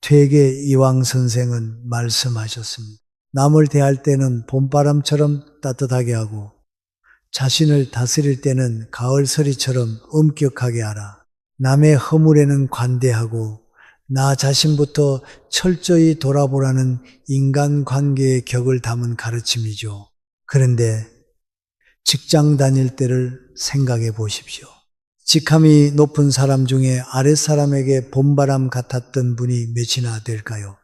퇴계 이황 선생은 말씀하셨습니다. 남을 대할 때는 봄바람처럼 따뜻하게 하고 자신을 다스릴 때는 가을서리처럼 엄격하게 하라. 남의 허물에는 관대하고 나 자신부터 철저히 돌아보라는 인간관계의 격을 담은 가르침이죠. 그런데 직장 다닐 때를 생각해 보십시오. 직함이 높은 사람 중에 아랫사람에게 봄바람 같았던 분이 몇이나 될까요?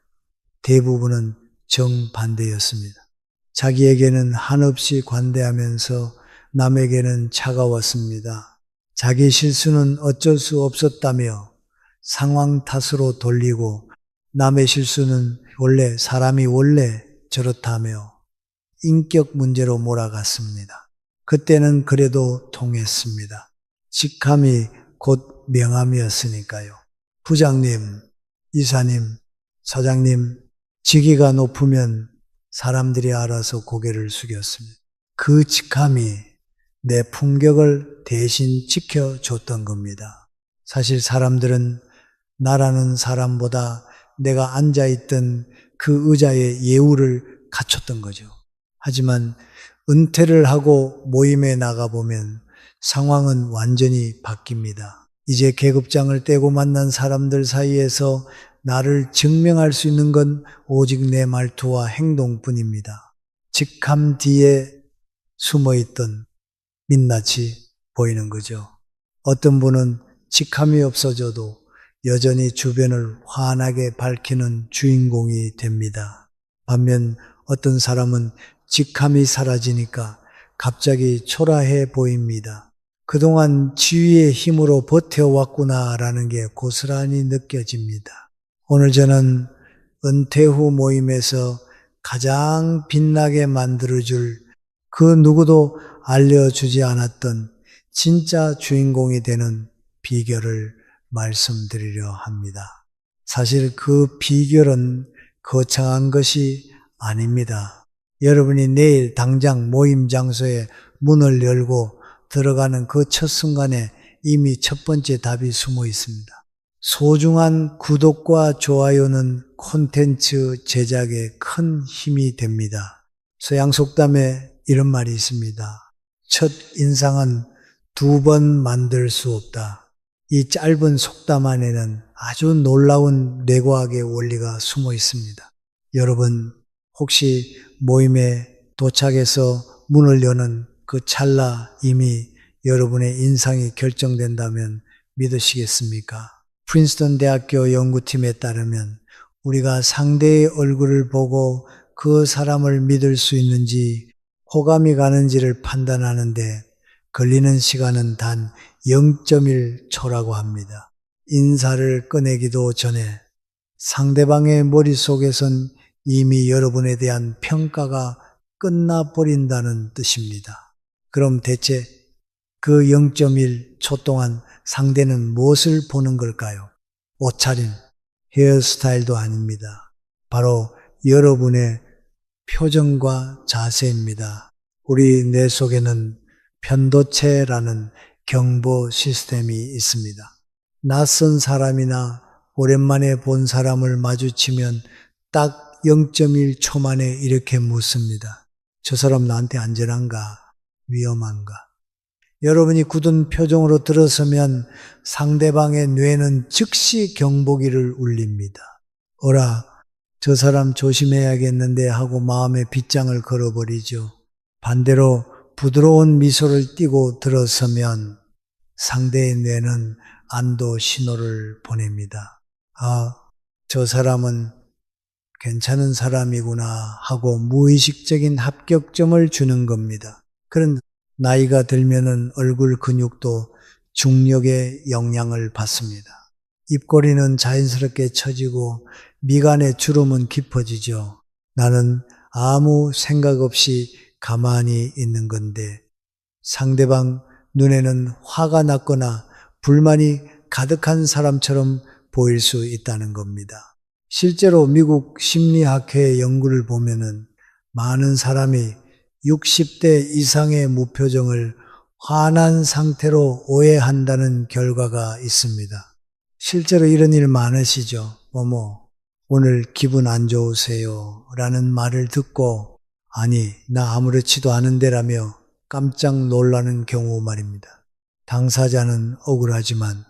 대부분은 정반대였습니다. 자기에게는 한없이 관대하면서 남에게는 차가웠습니다. 자기 실수는 어쩔 수 없었다며 상황 탓으로 돌리고 남의 실수는 사람이 원래 저렇다며 인격 문제로 몰아갔습니다. 그때는 그래도 통했습니다. 직함이 곧 명함이었으니까요. 부장님, 이사님, 사장님, 직위가 높으면 사람들이 알아서 고개를 숙였습니다. 그 직함이 내 품격을 대신 지켜줬던 겁니다. 사실 사람들은 나라는 사람보다 내가 앉아있던 그 의자의 예우를 갖췄던 거죠. 하지만 은퇴를 하고 모임에 나가보면 상황은 완전히 바뀝니다. 이제 계급장을 떼고 만난 사람들 사이에서 나를 증명할 수 있는 건 오직 내 말투와 행동뿐입니다. 직함 뒤에 숨어있던 민낯이 보이는 거죠. 어떤 분은 직함이 없어져도 여전히 주변을 환하게 밝히는 주인공이 됩니다. 반면 어떤 사람은 직함이 사라지니까 갑자기 초라해 보입니다. 그동안 지위의 힘으로 버텨왔구나라는 게 고스란히 느껴집니다. 오늘 저는 은퇴 후 모임에서 가장 빛나게 만들어줄 그 누구도 알려주지 않았던 진짜 주인공이 되는 비결을 말씀드리려 합니다. 사실 그 비결은 거창한 것이 아닙니다. 여러분이 내일 당장 모임 장소에 문을 열고 들어가는 그 첫 순간에 이미 첫 번째 답이 숨어 있습니다. 소중한 구독과 좋아요는 콘텐츠 제작에 큰 힘이 됩니다. 서양 속담에 이런 말이 있습니다. 첫 인상은 2번 만들 수 없다. 이 짧은 속담 안에는 아주 놀라운 뇌과학의 원리가 숨어 있습니다. 여러분, 혹시 모임에 도착해서 문을 여는 그 찰나 이미 여러분의 인상이 결정된다면 믿으시겠습니까? 프린스턴 대학교 연구팀에 따르면 우리가 상대의 얼굴을 보고 그 사람을 믿을 수 있는지 호감이 가는지를 판단하는데 걸리는 시간은 단 0.1초라고 합니다. 인사를 꺼내기도 전에 상대방의 머릿속에선 이미 여러분에 대한 평가가 끝나버린다는 뜻입니다. 그럼 대체 그 0.1초 동안 상대는 무엇을 보는 걸까요? 옷차림, 헤어스타일도 아닙니다. 바로 여러분의 표정과 자세입니다. 우리 뇌 속에는 편도체라는 경보 시스템이 있습니다. 낯선 사람이나 오랜만에 본 사람을 마주치면 딱 0.1초 만에 이렇게 묻습니다. 저 사람 나한테 안전한가? 위험한가? 여러분이 굳은 표정으로 들어서면 상대방의 뇌는 즉시 경보기를 울립니다. 어라, 저 사람 조심해야겠는데 하고 마음에 빗장을 걸어버리죠. 반대로 부드러운 미소를 띠고 들어서면 상대의 뇌는 안도 신호를 보냅니다. 아, 저 사람은 괜찮은 사람이구나 하고 무의식적인 합격점을 주는 겁니다. 그런 나이가 들면은 얼굴 근육도 중력의 영향을 받습니다. 입꼬리는 자연스럽게 처지고 미간의 주름은 깊어지죠. 나는 아무 생각 없이 가만히 있는 건데 상대방 눈에는 화가 났거나 불만이 가득한 사람처럼 보일 수 있다는 겁니다. 실제로 미국 심리학회 연구를 보면은 많은 사람이 60대 이상의 무표정을 화난 상태로 오해한다는 결과가 있습니다. 실제로 이런 일 많으시죠? 오늘 기분 안 좋으세요? 라는 말을 듣고 아니, 나 아무렇지도 않은데라며 깜짝 놀라는 경우 말입니다. 당사자는 억울하지만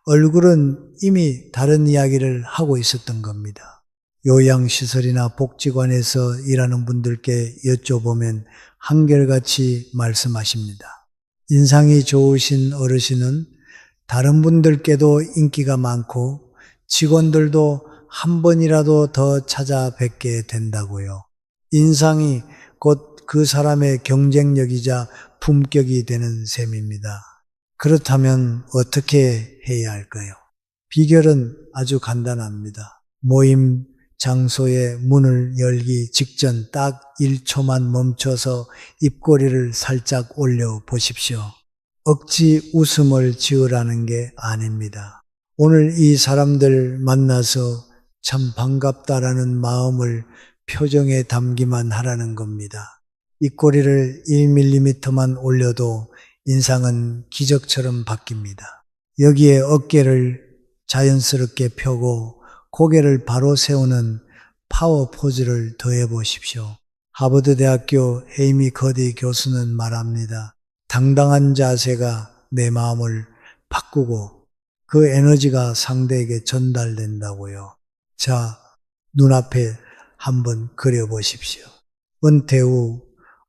얼굴은 이미 다른 이야기를 하고 있었던 겁니다. 요양시설이나 복지관에서 일하는 분들께 여쭤보면 한결같이 말씀하십니다. 인상이 좋으신 어르신은 다른 분들께도 인기가 많고 직원들도 한 번이라도 더 찾아뵙게 된다고요. 인상이 곧 그 사람의 경쟁력이자 품격이 되는 셈입니다. 그렇다면 어떻게 해야 할까요? 비결은 아주 간단합니다. 모임 장소의 문을 열기 직전 딱 1초만 멈춰서 입꼬리를 살짝 올려 보십시오. 억지 웃음을 지으라는 게 아닙니다. 오늘 이 사람들 만나서 참 반갑다라는 마음을 표정에 담기만 하라는 겁니다. 입꼬리를 1mm만 올려도 인상은 기적처럼 바뀝니다. 여기에 어깨를 자연스럽게 펴고 고개를 바로 세우는 파워 포즈를 더해 보십시오. 하버드 대학교 에이미 커디 교수는 말합니다. 당당한 자세가 내 마음을 바꾸고 그 에너지가 상대에게 전달된다고요. 자, 눈앞에 한번 그려보십시오. 은퇴 후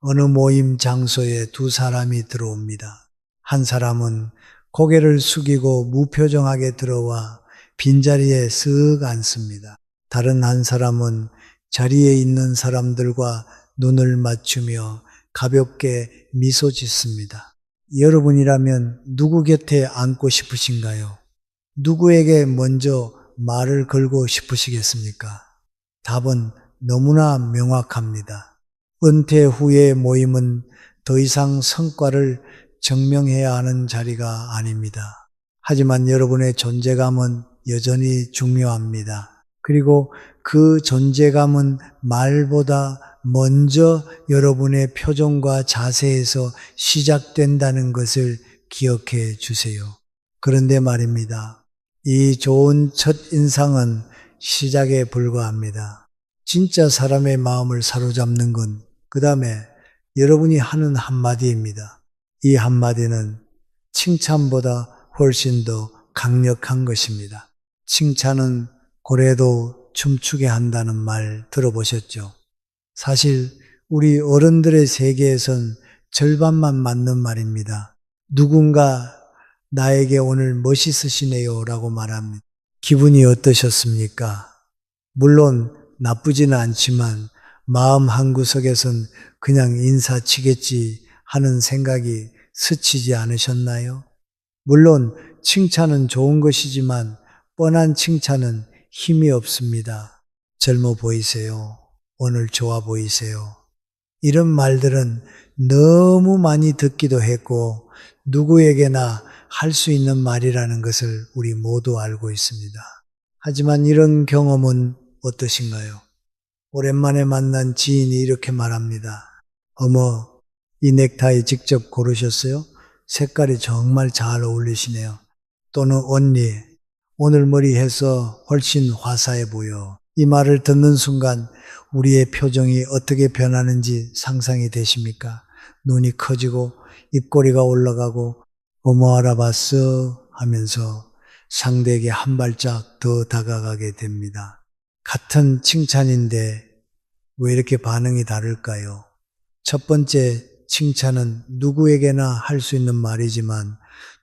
어느 모임 장소에 두 사람이 들어옵니다. 한 사람은 고개를 숙이고 무표정하게 들어와 빈자리에 쓱 앉습니다. 다른 한 사람은 자리에 있는 사람들과 눈을 맞추며 가볍게 미소 짓습니다. 여러분이라면 누구 곁에 앉고 싶으신가요? 누구에게 먼저 말을 걸고 싶으시겠습니까? 답은 너무나 명확합니다. 은퇴 후의 모임은 더 이상 성과를 증명해야 하는 자리가 아닙니다. 하지만 여러분의 존재감은 여전히 중요합니다. 그리고 그 존재감은 말보다 먼저 여러분의 표정과 자세에서 시작된다는 것을 기억해 주세요. 그런데 말입니다. 이 좋은 첫 인상은 시작에 불과합니다. 진짜 사람의 마음을 사로잡는 건 그 다음에 여러분이 하는 한마디입니다. 이 한마디는 칭찬보다 훨씬 더 강력한 것입니다. 칭찬은 고래도 춤추게 한다는 말 들어보셨죠? 사실 우리 어른들의 세계에선 절반만 맞는 말입니다. 누군가 나에게 오늘 멋있으시네요 라고 말합니다. 기분이 어떠셨습니까? 물론 나쁘지는 않지만 마음 한구석에선 그냥 인사치겠지 하는 생각이 스치지 않으셨나요? 물론 칭찬은 좋은 것이지만 뻔한 칭찬은 힘이 없습니다. 젊어 보이세요. 오늘 좋아 보이세요. 이런 말들은 너무 많이 듣기도 했고 누구에게나 할 수 있는 말이라는 것을 우리 모두 알고 있습니다. 하지만 이런 경험은 어떠신가요? 오랜만에 만난 지인이 이렇게 말합니다. 어머, 이 넥타이 직접 고르셨어요? 색깔이 정말 잘 어울리시네요. 또는 언니, 오늘 머리 해서 훨씬 화사해 보여. 이 말을 듣는 순간 우리의 표정이 어떻게 변하는지 상상이 되십니까? 눈이 커지고 입꼬리가 올라가고 어머 알아봤어 하면서 상대에게 한 발짝 더 다가가게 됩니다. 같은 칭찬인데 왜 이렇게 반응이 다를까요? 첫 번째 칭찬은 누구에게나 할 수 있는 말이지만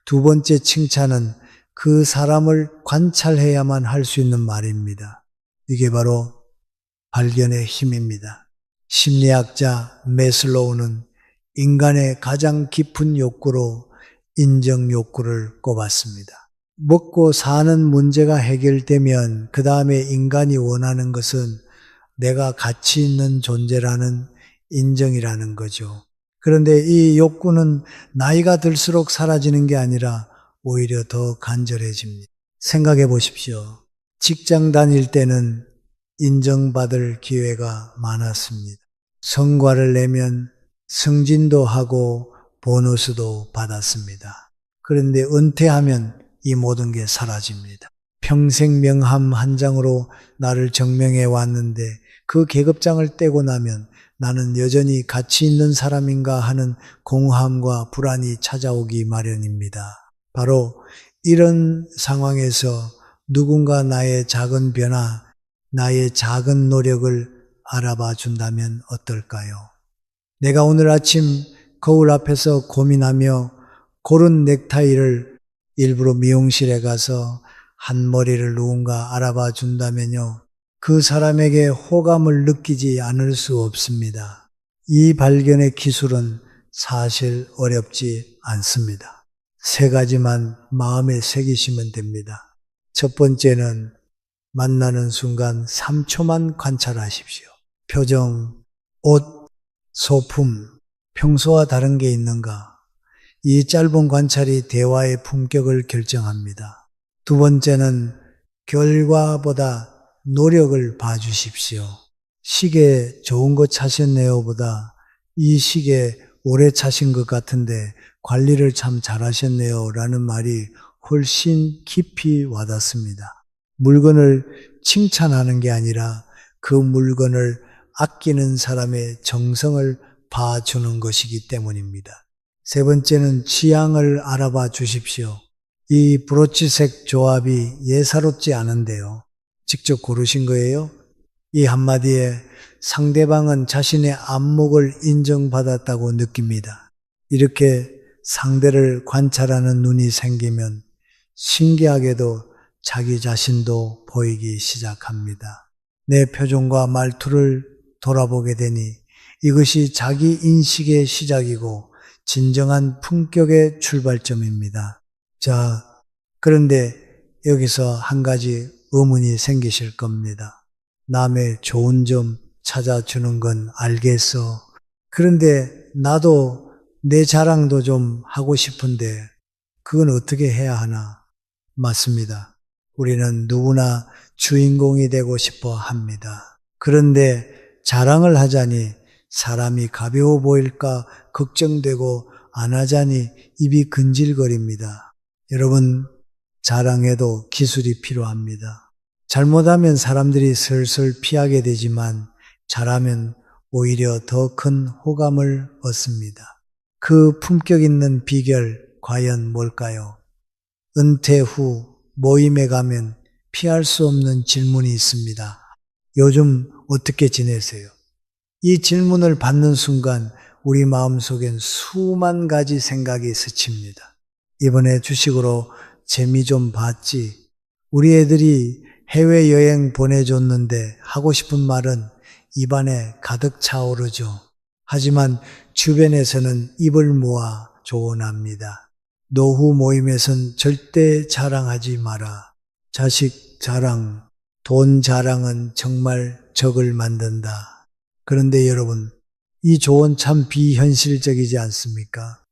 두 번째 칭찬은 그 사람을 관찰해야만 할 수 있는 말입니다. 이게 바로 발견의 힘입니다. 심리학자 매슬로우는 인간의 가장 깊은 욕구로 인정 욕구를 꼽았습니다. 먹고 사는 문제가 해결되면 그 다음에 인간이 원하는 것은 내가 가치 있는 존재라는 인정이라는 거죠. 그런데 이 욕구는 나이가 들수록 사라지는 게 아니라 오히려 더 간절해집니다. 생각해 보십시오. 직장 다닐 때는 인정받을 기회가 많았습니다. 성과를 내면 승진도 하고 보너스도 받았습니다. 그런데 은퇴하면 이 모든 게 사라집니다. 평생 명함 한 장으로 나를 정명해 왔는데 그 계급장을 떼고 나면 나는 여전히 가치 있는 사람인가 하는 공허함과 불안이 찾아오기 마련입니다. 바로 이런 상황에서 누군가 나의 작은 변화, 나의 작은 노력을 알아봐 준다면 어떨까요? 내가 오늘 아침 거울 앞에서 고민하며 고른 넥타이를 일부러 미용실에 가서 한 머리를 누군가 알아봐 준다면요. 그 사람에게 호감을 느끼지 않을 수 없습니다. 이 발견의 기술은 사실 어렵지 않습니다. 세 가지만 마음에 새기시면 됩니다. 첫 번째는 만나는 순간 3초만 관찰하십시오. 표정, 옷, 소품, 평소와 다른 게 있는가? 이 짧은 관찰이 대화의 품격을 결정합니다. 두 번째는 결과보다 노력을 봐주십시오. 시계 좋은 거 차셨네요 보다 이 시계 오래 차신 것 같은데 관리를 참 잘하셨네요 라는 말이 훨씬 깊이 와닿습니다. 물건을 칭찬하는 게 아니라 그 물건을 아끼는 사람의 정성을 봐주는 것이기 때문입니다. 세 번째는 취향을 알아봐 주십시오. 이 브로치색 조합이 예사롭지 않은데요. 직접 고르신 거예요? 이 한마디에 상대방은 자신의 안목을 인정받았다고 느낍니다. 이렇게 상대를 관찰하는 눈이 생기면 신기하게도 자기 자신도 보이기 시작합니다. 내 표정과 말투를 돌아보게 되니 이것이 자기 인식의 시작이고 진정한 품격의 출발점입니다. 자, 그런데 여기서 한 가지 의문이 생기실 겁니다. 남의 좋은 점 찾아주는 건 알겠어. 그런데 나도 내 자랑도 좀 하고 싶은데 그건 어떻게 해야 하나? 맞습니다. 우리는 누구나 주인공이 되고 싶어 합니다. 그런데 자랑을 하자니 사람이 가벼워 보일까 걱정되고 안 하자니 입이 근질거립니다. 여러분, 자랑해도 기술이 필요합니다. 잘못하면 사람들이 슬슬 피하게 되지만 잘하면 오히려 더 큰 호감을 얻습니다. 그 품격 있는 비결 과연 뭘까요? 은퇴 후 모임에 가면 피할 수 없는 질문이 있습니다. 요즘 어떻게 지내세요? 이 질문을 받는 순간 우리 마음속엔 수만 가지 생각이 스칩니다. 이번에 주식으로 재미 좀 봤지? 우리 애들이 해외여행 보내줬는데 하고 싶은 말은 입안에 가득 차오르죠. 하지만 주변에서는 입을 모아 조언합니다. 노후 모임에선 절대 자랑하지 마라. 자식 자랑, 돈 자랑은 정말 적을 만든다. 그런데 여러분, 이 조언 참 비현실적이지 않습니까?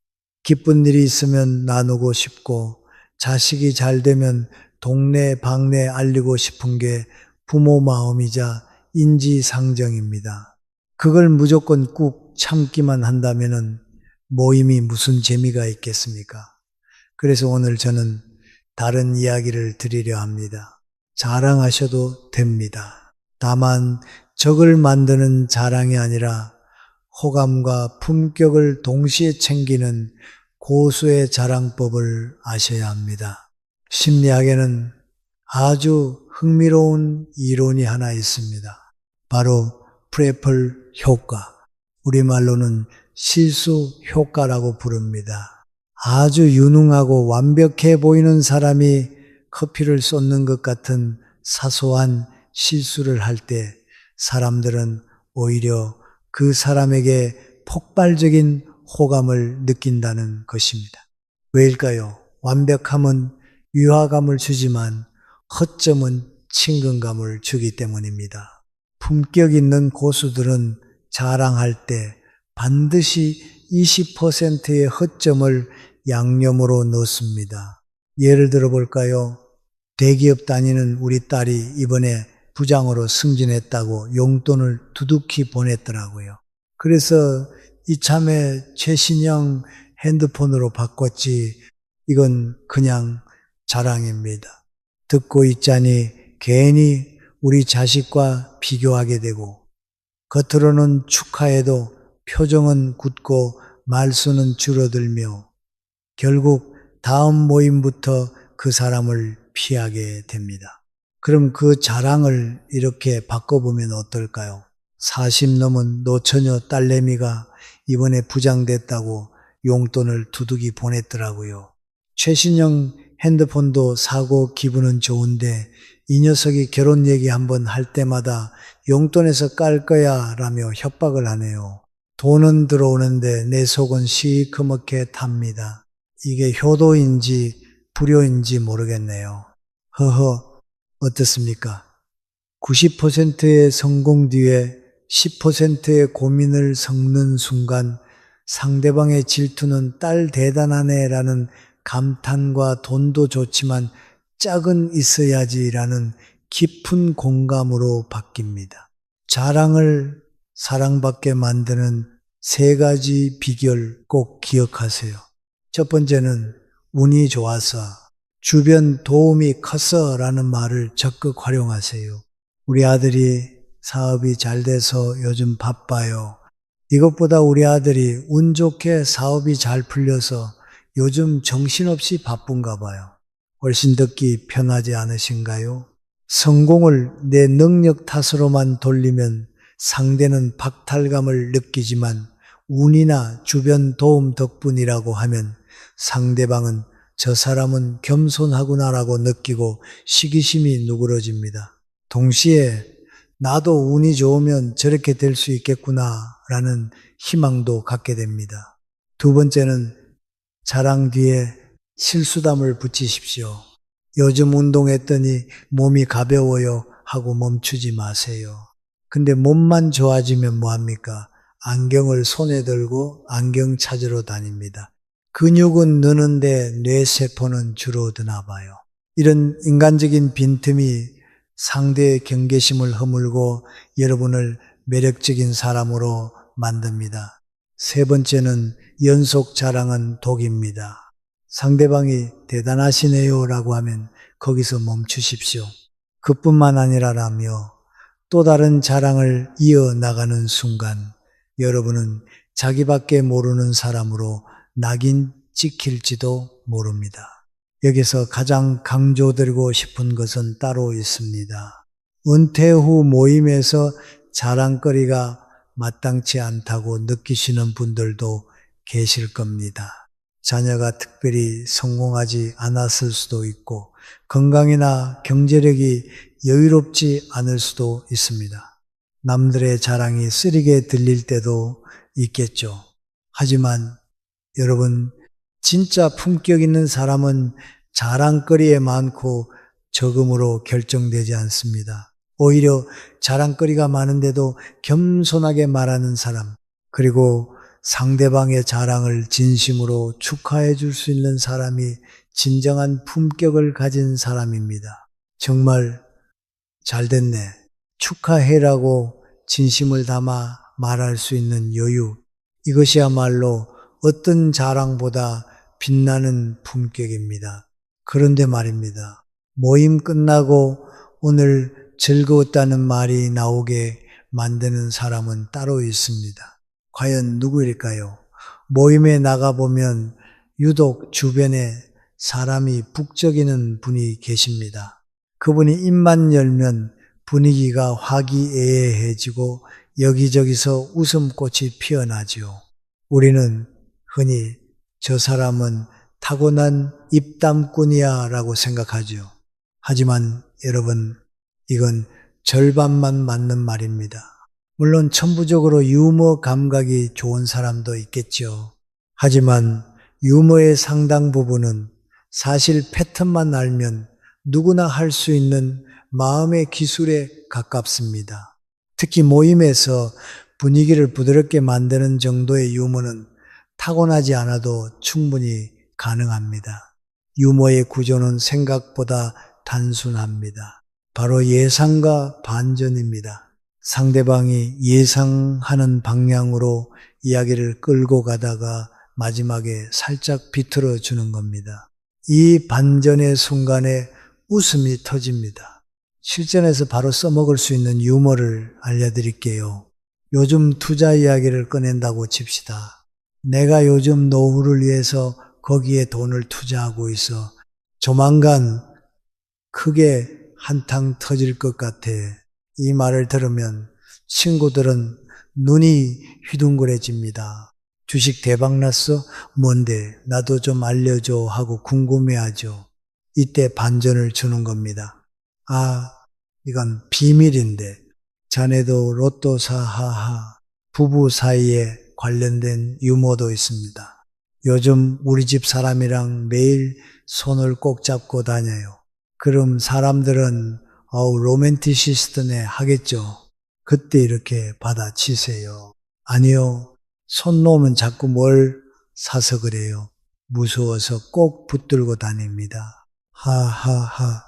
기쁜 일이 있으면 나누고 싶고 자식이 잘 되면 동네 방네 알리고 싶은 게 부모 마음이자 인지상정입니다. 그걸 무조건 꾹 참기만 한다면은 모임이 무슨 재미가 있겠습니까? 그래서 오늘 저는 다른 이야기를 드리려 합니다. 자랑하셔도 됩니다. 다만 적을 만드는 자랑이 아니라 호감과 품격을 동시에 챙기는 고수의 자랑법을 아셔야 합니다. 심리학에는 아주 흥미로운 이론이 하나 있습니다. 바로 프레플 효과, 우리말로는 실수 효과라고 부릅니다. 아주 유능하고 완벽해 보이는 사람이 커피를 쏟는 것 같은 사소한 실수를 할 때 사람들은 오히려 그 사람에게 폭발적인 호감을 느낀다는 것입니다. 왜일까요? 완벽함은 유화감을 주지만 허점은 친근감을 주기 때문입니다. 품격 있는 고수들은 자랑할 때 반드시 20%의 허점을 양념으로 넣습니다. 예를 들어 볼까요? 대기업 다니는 우리 딸이 이번에 부장으로 승진했다고 용돈을 두둑히 보냈더라고요. 그래서 이참에 최신형 핸드폰으로 바꿨지 이건 그냥 자랑입니다. 듣고 있자니 괜히 우리 자식과 비교하게 되고 겉으로는 축하해도 표정은 굳고 말수는 줄어들며 결국 다음 모임부터 그 사람을 피하게 됩니다. 그럼 그 자랑을 이렇게 바꿔보면 어떨까요? 40 넘은 노처녀 딸내미가 이번에 부장됐다고 용돈을 두둑이 보냈더라고요. 최신형 핸드폰도 사고 기분은 좋은데 이 녀석이 결혼 얘기 한번 할 때마다 용돈에서 깔 거야 라며 협박을 하네요. 돈은 들어오는데 내 속은 시커멓게 탑니다. 이게 효도인지 불효인지 모르겠네요. 허허, 어떻습니까? 90%의 성공 뒤에 10%의 고민을 섞는 순간 상대방의 질투는 딸 대단하네라는 감탄과 돈도 좋지만 짝은 있어야지라는 깊은 공감으로 바뀝니다. 자랑을 사랑받게 만드는 3가지 비결 꼭 기억하세요. 첫 번째는 운이 좋아서, 주변 도움이 커서 라는 말을 적극 활용하세요. 우리 아들이 사업이 잘 돼서 요즘 바빠요. 이것보다 우리 아들이 운 좋게 사업이 잘 풀려서 요즘 정신없이 바쁜가 봐요. 훨씬 듣기 편하지 않으신가요? 성공을 내 능력 탓으로만 돌리면 상대는 박탈감을 느끼지만 운이나 주변 도움 덕분이라고 하면 상대방은 저 사람은 겸손하구나라고 느끼고 시기심이 누그러집니다. 동시에 나도 운이 좋으면 저렇게 될 수 있겠구나라는 희망도 갖게 됩니다. 두 번째는 자랑 뒤에 실수담을 붙이십시오. 요즘 운동했더니 몸이 가벼워요 하고 멈추지 마세요. 근데 몸만 좋아지면 뭐합니까? 안경을 손에 들고 안경 찾으러 다닙니다. 근육은 느는데 뇌세포는 줄어드나 봐요. 이런 인간적인 빈틈이 상대의 경계심을 허물고 여러분을 매력적인 사람으로 만듭니다. 세 번째는 연속 자랑은 독입니다. 상대방이 대단하시네요 라고 하면 거기서 멈추십시오. 그뿐만 아니라라며 또 다른 자랑을 이어나가는 순간 여러분은 자기밖에 모르는 사람으로 낙인 찍힐지도 모릅니다. 여기서 가장 강조드리고 싶은 것은 따로 있습니다. 은퇴 후 모임에서 자랑거리가 마땅치 않다고 느끼시는 분들도 계실 겁니다. 자녀가 특별히 성공하지 않았을 수도 있고 건강이나 경제력이 여유롭지 않을 수도 있습니다. 남들의 자랑이 쓰리게 들릴 때도 있겠죠. 하지만 여러분, 진짜 품격 있는 사람은 자랑거리에 많고 적음으로 결정되지 않습니다. 오히려 자랑거리가 많은데도 겸손하게 말하는 사람, 그리고 상대방의 자랑을 진심으로 축하해 줄 수 있는 사람이 진정한 품격을 가진 사람입니다. 정말 잘 됐네. 축하해라고 진심을 담아 말할 수 있는 여유. 이것이야말로 어떤 자랑보다 빛나는 품격입니다. 그런데 말입니다. 모임 끝나고 오늘 즐거웠다는 말이 나오게 만드는 사람은 따로 있습니다. 과연 누구일까요? 모임에 나가보면 유독 주변에 사람이 북적이는 분이 계십니다. 그분이 입만 열면 분위기가 화기애애해지고 여기저기서 웃음꽃이 피어나죠. 우리는 흔히 저 사람은 타고난 입담꾼이야 라고 생각하죠. 하지만 여러분, 이건 절반만 맞는 말입니다. 물론 천부적으로 유머 감각이 좋은 사람도 있겠죠. 하지만 유머의 상당 부분은 사실 패턴만 알면 누구나 할 수 있는 마음의 기술에 가깝습니다. 특히 모임에서 분위기를 부드럽게 만드는 정도의 유머는 타고나지 않아도 충분히 가능합니다. 유머의 구조는 생각보다 단순합니다. 바로 예상과 반전입니다. 상대방이 예상하는 방향으로 이야기를 끌고 가다가 마지막에 살짝 비틀어 주는 겁니다. 이 반전의 순간에 웃음이 터집니다. 실전에서 바로 써먹을 수 있는 유머를 알려드릴게요. 요즘 투자 이야기를 꺼낸다고 칩시다. 내가 요즘 노후를 위해서 거기에 돈을 투자하고 있어. 조만간 크게 한탕 터질 것 같아. 이 말을 들으면 친구들은 눈이 휘둥그레집니다. 주식 대박 났어? 뭔데? 나도 좀 알려줘 하고 궁금해하죠. 이때 반전을 주는 겁니다. 아, 이건 비밀인데. 자네도 로또 사, 하하. 부부 사이에 관련된 유머도 있습니다. 요즘 우리 집 사람이랑 매일 손을 꼭 잡고 다녀요. 그럼 사람들은 로맨티시스트네 하겠죠. 그때 이렇게 받아치세요. 아니요. 손 놓으면 자꾸 뭘 사서 그래요. 무서워서 꼭 붙들고 다닙니다. 하하하.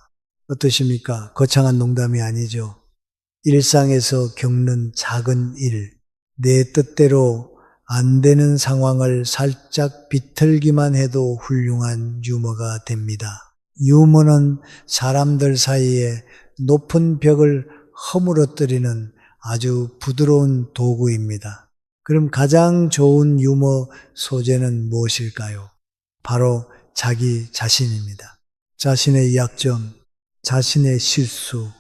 어떠십니까? 거창한 농담이 아니죠. 일상에서 겪는 작은 일, 내 뜻대로 안 되는 상황을 살짝 비틀기만 해도 훌륭한 유머가 됩니다. 유머는 사람들 사이에 높은 벽을 허물어뜨리는 아주 부드러운 도구입니다. 그럼 가장 좋은 유머 소재는 무엇일까요? 바로 자기 자신입니다. 자신의 약점, 자신의 실수,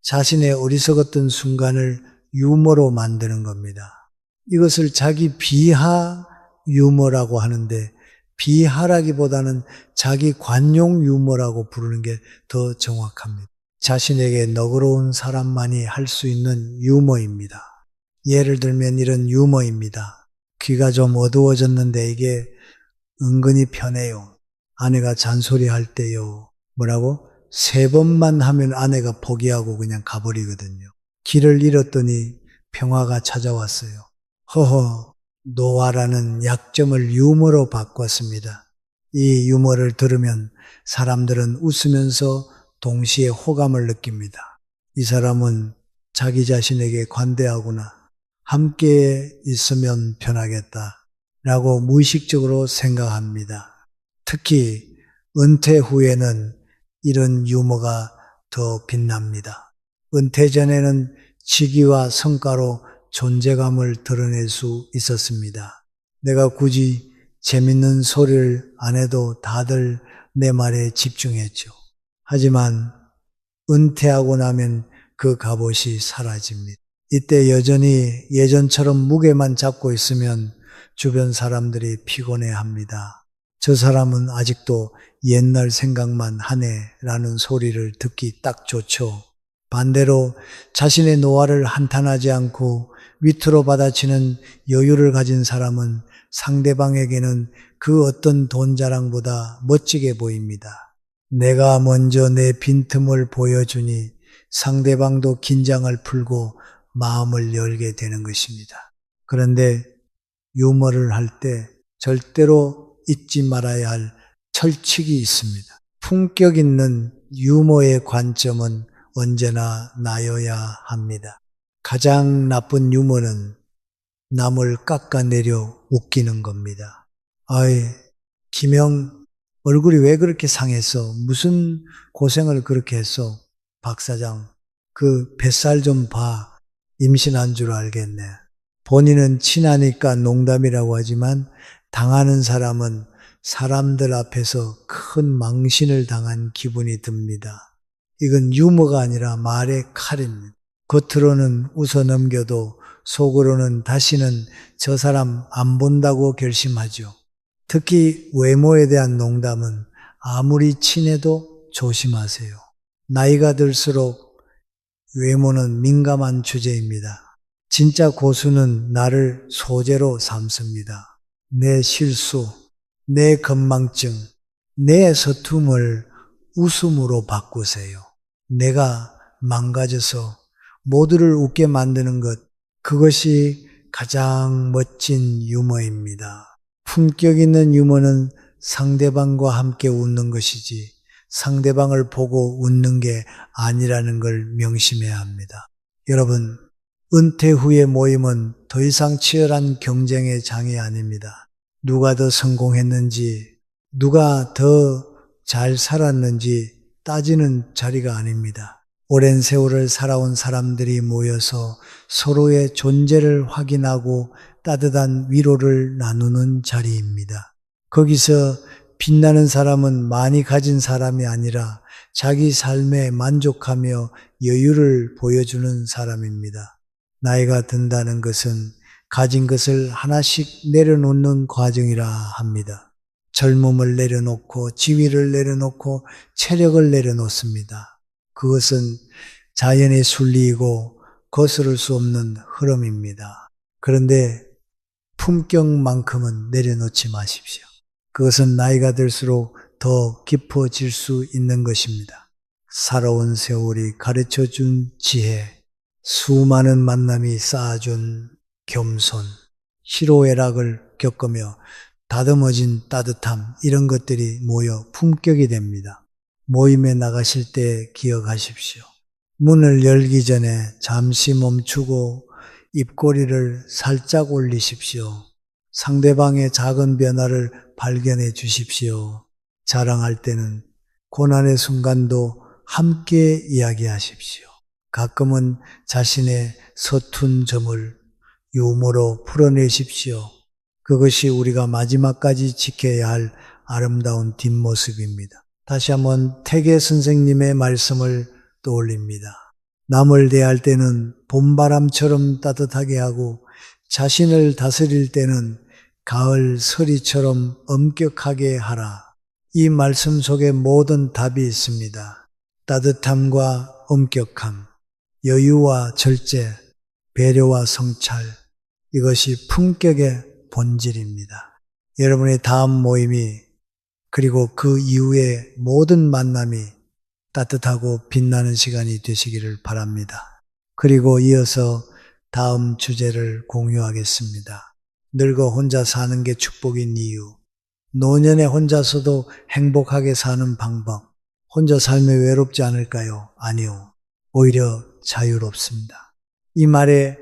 자신의 어리석었던 순간을 유머로 만드는 겁니다. 이것을 자기 비하 유머라고 하는데 비하라기보다는 자기 관용 유머라고 부르는 게 더 정확합니다. 자신에게 너그러운 사람만이 할 수 있는 유머입니다. 예를 들면 이런 유머입니다. 귀가 좀 어두워졌는데 이게 은근히 편해요. 아내가 잔소리할 때요. 뭐라고? 3번만 하면 아내가 포기하고 그냥 가버리거든요. 길을 잃었더니 평화가 찾아왔어요. 허허, 노화라는 약점을 유머로 바꿨습니다. 이 유머를 들으면 사람들은 웃으면서 동시에 호감을 느낍니다. 이 사람은 자기 자신에게 관대하구나. 함께 있으면 편하겠다. 라고 무의식적으로 생각합니다. 특히 은퇴 후에는 이런 유머가 더 빛납니다. 은퇴 전에는 직위와 성과로 존재감을 드러낼 수 있었습니다. 내가 굳이 재밌는 소리를 안 해도 다들 내 말에 집중했죠. 하지만 은퇴하고 나면 그 갑옷이 사라집니다. 이때 여전히 예전처럼 무게만 잡고 있으면 주변 사람들이 피곤해합니다. 저 사람은 아직도 옛날 생각만 하네라는 소리를 듣기 딱 좋죠. 반대로 자신의 노화를 한탄하지 않고 위트로 받아치는 여유를 가진 사람은 상대방에게는 그 어떤 돈 자랑보다 멋지게 보입니다. 내가 먼저 내 빈틈을 보여주니 상대방도 긴장을 풀고 마음을 열게 되는 것입니다. 그런데 유머를 할 때 절대로 잊지 말아야 할 철칙이 있습니다. 품격 있는 유머의 관점은 언제나 나여야 합니다. 가장 나쁜 유머는 남을 깎아내려 웃기는 겁니다. 아이, 김영 얼굴이 왜 그렇게 상했어? 무슨 고생을 그렇게 했어? 박 사장, 그 뱃살 좀 봐. 임신한 줄 알겠네. 본인은 친하니까 농담이라고 하지만 당하는 사람은 사람들 앞에서 큰 망신을 당한 기분이 듭니다. 이건 유머가 아니라 말의 칼입니다. 겉으로는 웃어 넘겨도 속으로는 다시는 저 사람 안 본다고 결심하죠. 특히 외모에 대한 농담은 아무리 친해도 조심하세요. 나이가 들수록 외모는 민감한 주제입니다. 진짜 고수는 나를 소재로 삼습니다. 내 실수, 내 건망증, 내 서툼을 웃음으로 바꾸세요. 내가 망가져서 모두를 웃게 만드는 것, 그것이 가장 멋진 유머입니다. 품격 있는 유머는 상대방과 함께 웃는 것이지 상대방을 보고 웃는 게 아니라는 걸 명심해야 합니다. 여러분, 은퇴 후의 모임은 더 이상 치열한 경쟁의 장이 아닙니다. 누가 더 성공했는지, 누가 더 잘 살았는지 따지는 자리가 아닙니다. 오랜 세월을 살아온 사람들이 모여서 서로의 존재를 확인하고 따뜻한 위로를 나누는 자리입니다. 거기서 빛나는 사람은 많이 가진 사람이 아니라 자기 삶에 만족하며 여유를 보여주는 사람입니다. 나이가 든다는 것은 가진 것을 하나씩 내려놓는 과정이라 합니다. 젊음을 내려놓고 지위를 내려놓고 체력을 내려놓습니다. 그것은 자연의 순리이고 거스를 수 없는 흐름입니다. 그런데 품격만큼은 내려놓지 마십시오. 그것은 나이가 들수록 더 깊어질 수 있는 것입니다. 살아온 세월이 가르쳐준 지혜, 수많은 만남이 쌓아준 겸손, 희로애락을 겪으며 다듬어진 따뜻함, 이런 것들이 모여 품격이 됩니다. 모임에 나가실 때 기억하십시오. 문을 열기 전에 잠시 멈추고 입꼬리를 살짝 올리십시오. 상대방의 작은 변화를 발견해 주십시오. 자랑할 때는 고난의 순간도 함께 이야기하십시오. 가끔은 자신의 서툰 점을 유머로 풀어내십시오. 그것이 우리가 마지막까지 지켜야 할 아름다운 뒷모습입니다. 다시 한번 태계 선생님의 말씀을 떠올립니다. 남을 대할 때는 봄바람처럼 따뜻하게 하고 자신을 다스릴 때는 가을 서리처럼 엄격하게 하라. 이 말씀 속에 모든 답이 있습니다. 따뜻함과 엄격함, 여유와 절제, 배려와 성찰, 이것이 품격의 본질입니다. 여러분의 다음 모임이 그리고 그 이후의 모든 만남이 따뜻하고 빛나는 시간이 되시기를 바랍니다. 그리고 이어서 다음 주제를 공유하겠습니다. 늙어 혼자 사는 게 축복인 이유, 노년에 혼자서도 행복하게 사는 방법. 혼자 살면 외롭지 않을까요? 아니요. 오히려 자유롭습니다. 이 말에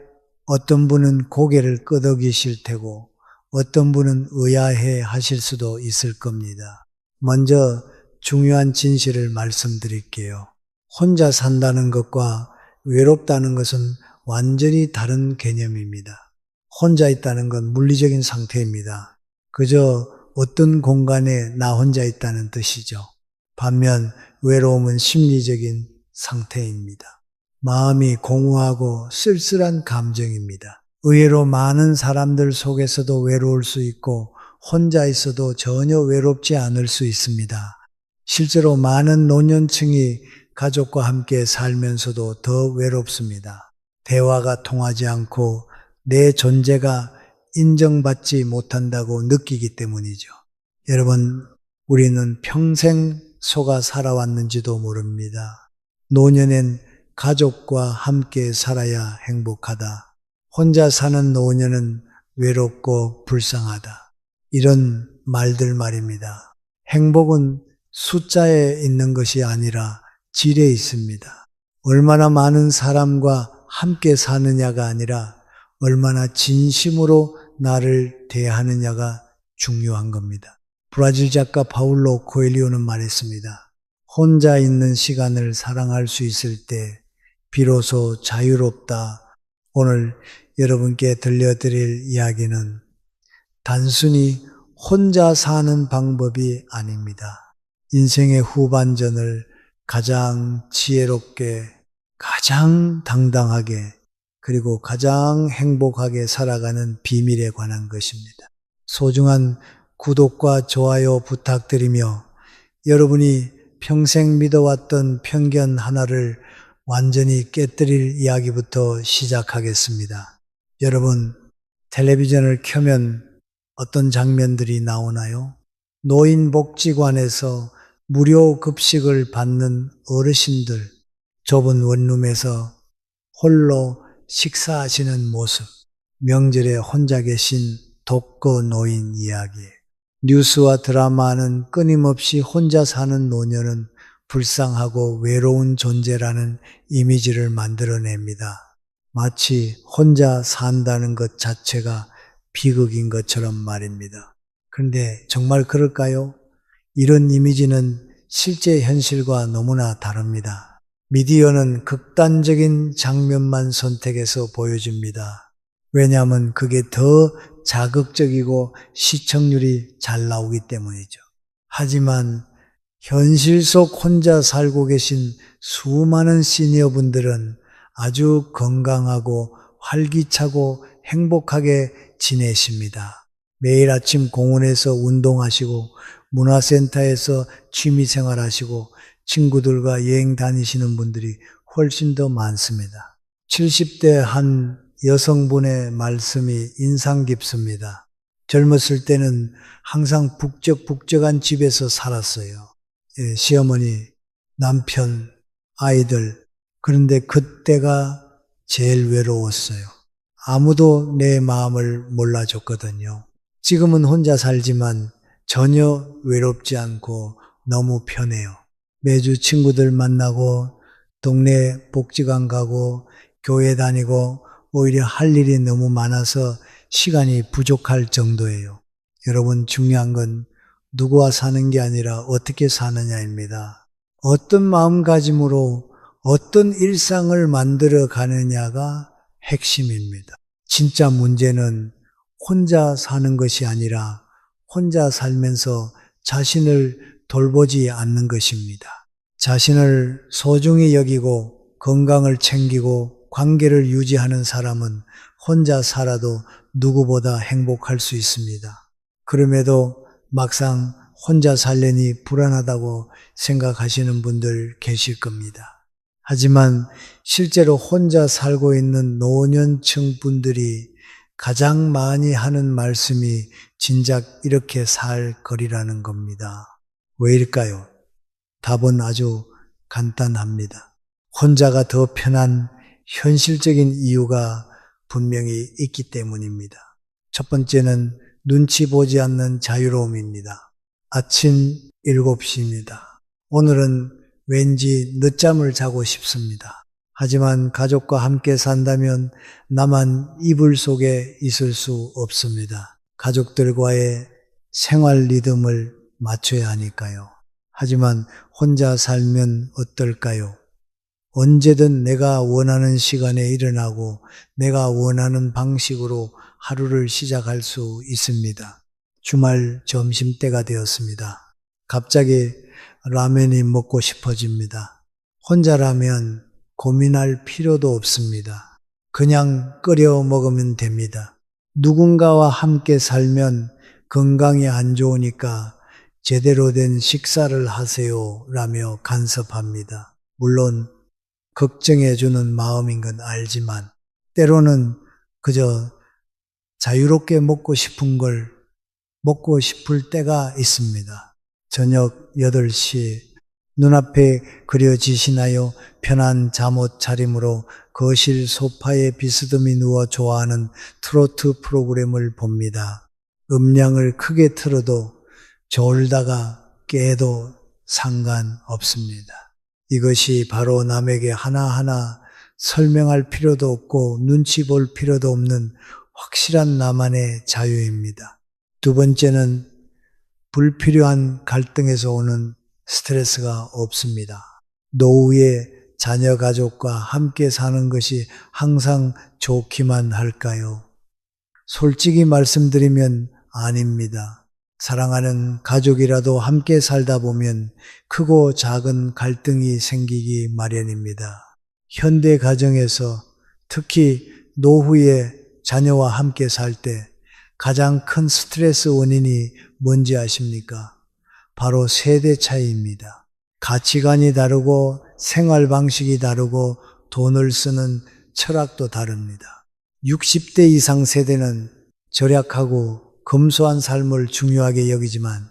어떤 분은 고개를 끄덕이실 테고 어떤 분은 의아해 하실 수도 있을 겁니다. 먼저 중요한 진실을 말씀드릴게요. 혼자 산다는 것과 외롭다는 것은 완전히 다른 개념입니다. 혼자 있다는 건 물리적인 상태입니다. 그저 어떤 공간에 나 혼자 있다는 뜻이죠. 반면 외로움은 심리적인 상태입니다. 마음이 공허하고 쓸쓸한 감정입니다. 의외로 많은 사람들 속에서도 외로울 수 있고 혼자 있어도 전혀 외롭지 않을 수 있습니다. 실제로 많은 노년층이 가족과 함께 살면서도 더 외롭습니다. 대화가 통하지 않고 내 존재가 인정받지 못한다고 느끼기 때문이죠. 여러분, 우리는 평생 속아 살아왔는지도 모릅니다. 노년엔 가족과 함께 살아야 행복하다. 혼자 사는 노년은 외롭고 불쌍하다. 이런 말들 말입니다. 행복은 숫자에 있는 것이 아니라 질에 있습니다. 얼마나 많은 사람과 함께 사느냐가 아니라 얼마나 진심으로 나를 대하느냐가 중요한 겁니다. 브라질 작가 파울로 코엘리오는 말했습니다. 혼자 있는 시간을 사랑할 수 있을 때 비로소 자유롭다. 오늘 여러분께 들려드릴 이야기는 단순히 혼자 사는 방법이 아닙니다. 인생의 후반전을 가장 지혜롭게, 가장 당당하게, 그리고 가장 행복하게 살아가는 비밀에 관한 것입니다. 소중한 구독과 좋아요 부탁드리며 여러분이 평생 믿어왔던 편견 하나를 완전히 깨뜨릴 이야기부터 시작하겠습니다. 여러분, 텔레비전을 켜면 어떤 장면들이 나오나요? 노인복지관에서 무료 급식을 받는 어르신들, 좁은 원룸에서 홀로 식사하시는 모습, 명절에 혼자 계신 독거 노인 이야기, 뉴스와 드라마는 끊임없이 혼자 사는 노년은 불쌍하고 외로운 존재라는 이미지를 만들어냅니다. 마치 혼자 산다는 것 자체가 비극인 것처럼 말입니다. 그런데 정말 그럴까요? 이런 이미지는 실제 현실과 너무나 다릅니다. 미디어는 극단적인 장면만 선택해서 보여줍니다. 왜냐하면 그게 더 자극적이고 시청률이 잘 나오기 때문이죠. 하지만 현실 속 혼자 살고 계신 수많은 시니어분들은 아주 건강하고 활기차고 행복하게 지내십니다. 매일 아침 공원에서 운동하시고 문화센터에서 취미생활 하시고 친구들과 여행 다니시는 분들이 훨씬 더 많습니다. 70대 한 여성분의 말씀이 인상 깊습니다. 젊었을 때는 항상 북적북적한 집에서 살았어요. 시어머니, 남편, 아이들. 그런데 그때가 제일 외로웠어요. 아무도 내 마음을 몰라줬거든요. 지금은 혼자 살지만 전혀 외롭지 않고 너무 편해요. 매주 친구들 만나고 동네 복지관 가고 교회 다니고 오히려 할 일이 너무 많아서 시간이 부족할 정도예요. 여러분, 중요한 건 누구와 사는 게 아니라 어떻게 사느냐입니다. 어떤 마음가짐으로 어떤 일상을 만들어 가느냐가 핵심입니다. 진짜 문제는 혼자 사는 것이 아니라 혼자 살면서 자신을 돌보지 않는 것입니다. 자신을 소중히 여기고 건강을 챙기고 관계를 유지하는 사람은 혼자 살아도 누구보다 행복할 수 있습니다. 그럼에도 막상 혼자 살려니 불안하다고 생각하시는 분들 계실 겁니다. 하지만 실제로 혼자 살고 있는 노년층 분들이 가장 많이 하는 말씀이 진작 이렇게 살 거리라는 겁니다. 왜일까요? 답은 아주 간단합니다. 혼자가 더 편한 현실적인 이유가 분명히 있기 때문입니다. 첫 번째는 눈치 보지 않는 자유로움입니다. 아침 7시입니다. 오늘은 왠지 늦잠을 자고 싶습니다. 하지만 가족과 함께 산다면 나만 이불 속에 있을 수 없습니다. 가족들과의 생활 리듬을 맞춰야 하니까요. 하지만 혼자 살면 어떨까요? 언제든 내가 원하는 시간에 일어나고 내가 원하는 방식으로 하루를 시작할 수 있습니다. 주말 점심때가 되었습니다. 갑자기 라면이 먹고 싶어집니다. 혼자라면 고민할 필요도 없습니다. 그냥 끓여 먹으면 됩니다. 누군가와 함께 살면 건강이 안 좋으니까 제대로 된 식사를 하세요 라며 간섭합니다. 물론 걱정해주는 마음인 건 알지만 때로는 그저 자유롭게 먹고 싶은 걸 먹고 싶을 때가 있습니다. 저녁 8시 눈앞에 그려지시나요? 편한 잠옷 차림으로 거실 소파에 비스듬히 누워 좋아하는 트로트 프로그램을 봅니다. 음량을 크게 틀어도 졸다가 깨도 상관없습니다. 이것이 바로 남에게 하나하나 설명할 필요도 없고 눈치 볼 필요도 없는 확실한 나만의 자유입니다. 두 번째는 불필요한 갈등에서 오는 스트레스가 없습니다. 노후에 자녀 가족과 함께 사는 것이 항상 좋기만 할까요? 솔직히 말씀드리면 아닙니다. 사랑하는 가족이라도 함께 살다 보면 크고 작은 갈등이 생기기 마련입니다. 현대 가정에서 특히 노후에 자녀와 함께 살 때 가장 큰 스트레스 원인이 뭔지 아십니까? 바로 세대 차이입니다. 가치관이 다르고 생활 방식이 다르고 돈을 쓰는 철학도 다릅니다. 60대 이상 세대는 절약하고 검소한 삶을 중요하게 여기지만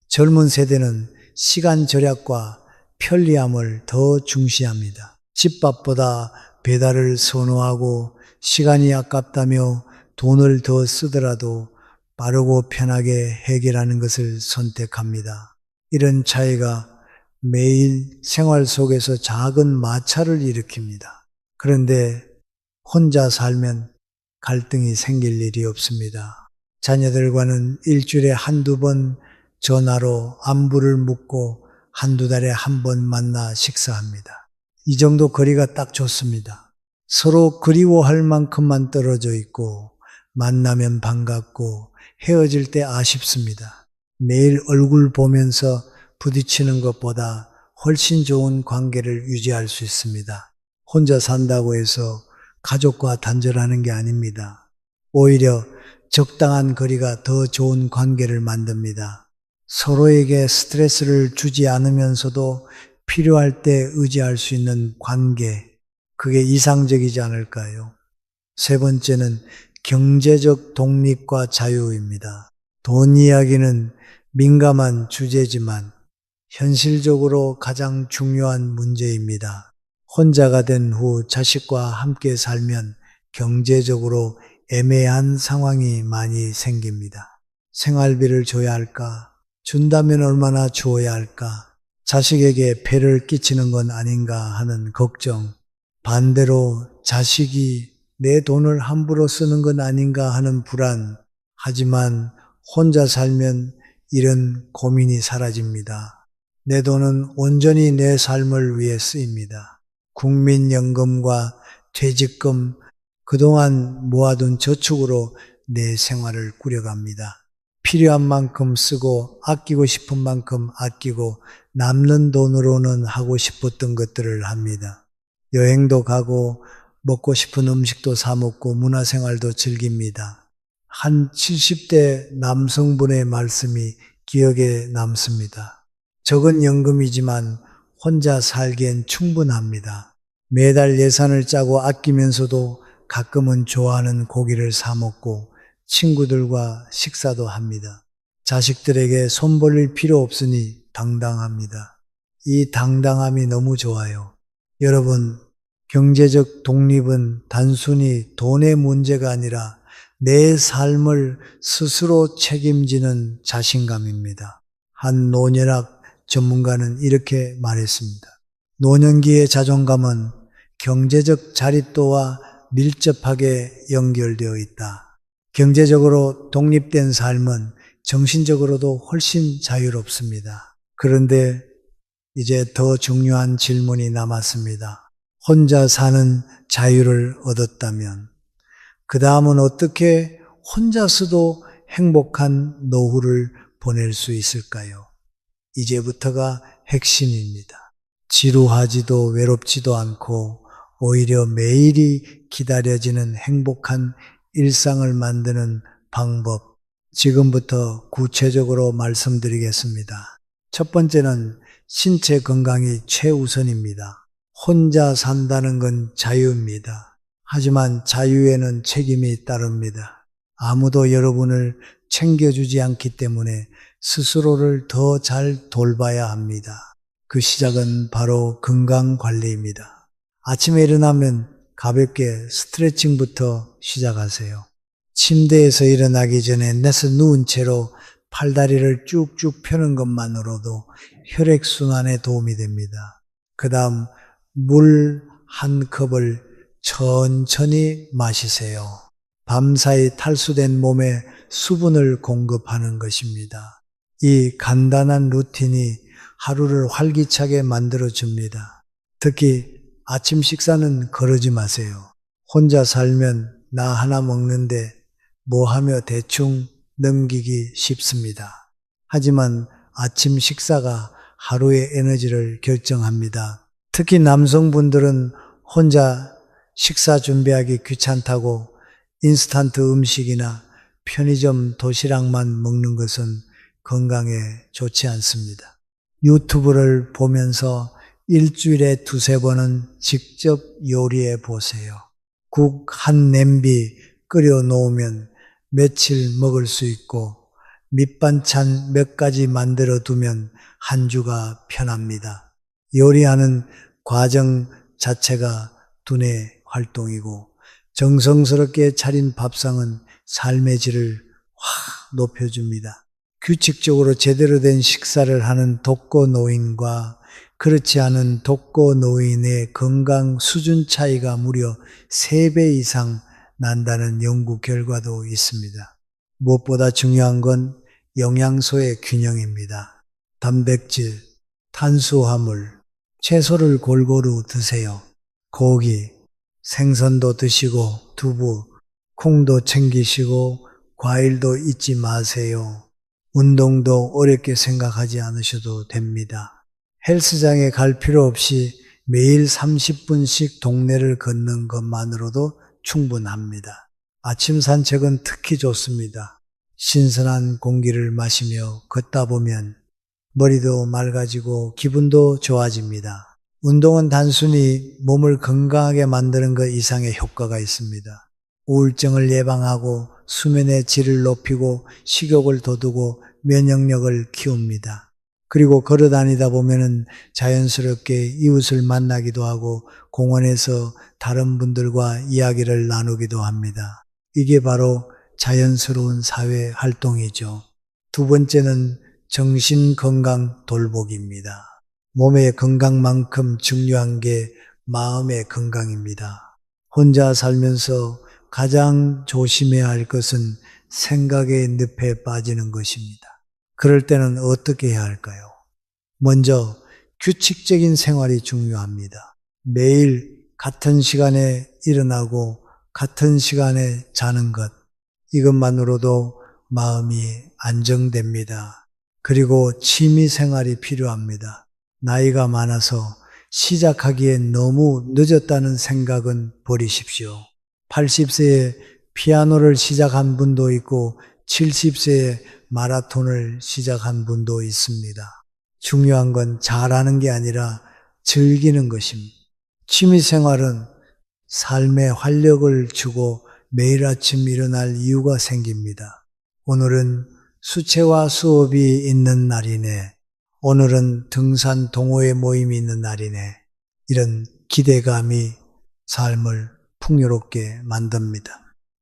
젊은 세대는 시간 절약과 편리함을 더 중시합니다. 집밥보다 배달을 선호하고 시간이 아깝다며 돈을 더 쓰더라도 빠르고 편하게 해결하는 것을 선택합니다. 이런 차이가 매일 생활 속에서 작은 마찰을 일으킵니다. 그런데 혼자 살면 갈등이 생길 일이 없습니다. 자녀들과는 일주일에 한두 번 전화로 안부를 묻고 한두 달에 한 번 만나 식사합니다. 이 정도 거리가 딱 좋습니다. 서로 그리워할 만큼만 떨어져 있고 만나면 반갑고 헤어질 때 아쉽습니다. 매일 얼굴 보면서 부딪히는 것보다 훨씬 좋은 관계를 유지할 수 있습니다. 혼자 산다고 해서 가족과 단절하는 게 아닙니다. 오히려 적당한 거리가 더 좋은 관계를 만듭니다. 서로에게 스트레스를 주지 않으면서도 필요할 때 의지할 수 있는 관계, 그게 이상적이지 않을까요? 세 번째는 경제적 독립과 자유입니다. 돈 이야기는 민감한 주제지만 현실적으로 가장 중요한 문제입니다. 혼자가 된 후 자식과 함께 살면 경제적으로 애매한 상황이 많이 생깁니다. 생활비를 줘야 할까? 준다면 얼마나 주어야 할까? 자식에게 폐를 끼치는 건 아닌가 하는 걱정. 반대로 자식이 내 돈을 함부로 쓰는 건 아닌가 하는 불안. 하지만 혼자 살면 이런 고민이 사라집니다. 내 돈은 온전히 내 삶을 위해 쓰입니다. 국민연금과 퇴직금, 그동안 모아둔 저축으로 내 생활을 꾸려갑니다. 필요한 만큼 쓰고 아끼고 싶은 만큼 아끼고 남는 돈으로는 하고 싶었던 것들을 합니다. 여행도 가고 먹고 싶은 음식도 사 먹고 문화생활도 즐깁니다. 한 70대 남성분의 말씀이 기억에 남습니다. 적은 연금이지만 혼자 살기엔 충분합니다. 매달 예산을 짜고 아끼면서도 가끔은 좋아하는 고기를 사 먹고 친구들과 식사도 합니다. 자식들에게 손 벌릴 필요 없으니 당당합니다. 이 당당함이 너무 좋아요. 여러분, 경제적 독립은 단순히 돈의 문제가 아니라 내 삶을 스스로 책임지는 자신감입니다. 한 노년학 전문가는 이렇게 말했습니다. 노년기의 자존감은 경제적 자립도와 밀접하게 연결되어 있다. 경제적으로 독립된 삶은 정신적으로도 훨씬 자유롭습니다. 그런데 이제 더 중요한 질문이 남았습니다. 혼자 사는 자유를 얻었다면 그 다음은 어떻게 혼자서도 행복한 노후를 보낼 수 있을까요? 이제부터가 핵심입니다. 지루하지도 외롭지도 않고 오히려 매일이 기다려지는 행복한 일상을 만드는 방법, 지금부터 구체적으로 말씀드리겠습니다. 첫 번째는 신체 건강이 최우선입니다. 혼자 산다는 건 자유입니다. 하지만 자유에는 책임이 따릅니다. 아무도 여러분을 챙겨주지 않기 때문에 스스로를 더 잘 돌봐야 합니다. 그 시작은 바로 건강관리입니다. 아침에 일어나면 가볍게 스트레칭부터 시작하세요. 침대에서 일어나기 전에 내서 누운 채로 팔다리를 쭉쭉 펴는 것만으로도 혈액순환에 도움이 됩니다. 그 다음 물 한 컵을 천천히 마시세요. 밤사이 탈수된 몸에 수분을 공급하는 것입니다. 이 간단한 루틴이 하루를 활기차게 만들어줍니다. 특히 아침 식사는 거르지 마세요. 혼자 살면 나 하나 먹는데 뭐 하며 대충 넘기기 쉽습니다. 하지만 아침 식사가 하루의 에너지를 결정합니다. 특히 남성분들은 혼자 식사 준비하기 귀찮다고 인스턴트 음식이나 편의점 도시락만 먹는 것은 건강에 좋지 않습니다. 유튜브를 보면서 일주일에 두세 번은 직접 요리해 보세요. 국 한 냄비 끓여 놓으면 며칠 먹을 수 있고 밑반찬 몇 가지 만들어 두면 한 주가 편합니다. 요리하는 과정 자체가 두뇌 활동이고 정성스럽게 차린 밥상은 삶의 질을 확 높여줍니다. 규칙적으로 제대로 된 식사를 하는 독거노인과 그렇지 않은 독거노인의 건강 수준 차이가 무려 3배 이상 난다는 연구 결과도 있습니다. 무엇보다 중요한 건 영양소의 균형입니다. 단백질, 탄수화물, 채소를 골고루 드세요. 고기, 생선도 드시고 두부, 콩도 챙기시고 과일도 잊지 마세요. 운동도 어렵게 생각하지 않으셔도 됩니다. 헬스장에 갈 필요 없이 매일 30분씩 동네를 걷는 것만으로도 충분합니다. 아침 산책은 특히 좋습니다. 신선한 공기를 마시며 걷다 보면 머리도 맑아지고 기분도 좋아집니다. 운동은 단순히 몸을 건강하게 만드는 것 이상의 효과가 있습니다. 우울증을 예방하고 수면의 질을 높이고 식욕을 돋우고 면역력을 키웁니다. 그리고 걸어 다니다 보면은 자연스럽게 이웃을 만나기도 하고 공원에서 다른 분들과 이야기를 나누기도 합니다. 이게 바로 자연스러운 사회 활동이죠. 두 번째는 정신건강 돌보기입니다. 몸의 건강만큼 중요한 게 마음의 건강입니다. 혼자 살면서 가장 조심해야 할 것은 생각의 늪에 빠지는 것입니다. 그럴 때는 어떻게 해야 할까요? 먼저 규칙적인 생활이 중요합니다. 매일 같은 시간에 일어나고 같은 시간에 자는 것, 이것만으로도 마음이 안정됩니다. 그리고 취미 생활이 필요합니다. 나이가 많아서 시작하기에 너무 늦었다는 생각은 버리십시오. 80세에 피아노를 시작한 분도 있고 70세에 마라톤을 시작한 분도 있습니다. 중요한 건 잘하는 게 아니라 즐기는 것입니다. 취미생활은 삶에 활력을 주고 매일 아침 일어날 이유가 생깁니다. 오늘은 수채화 수업이 있는 날이네. 오늘은 등산 동호회 모임이 있는 날이네. 이런 기대감이 삶을 풍요롭게 만듭니다.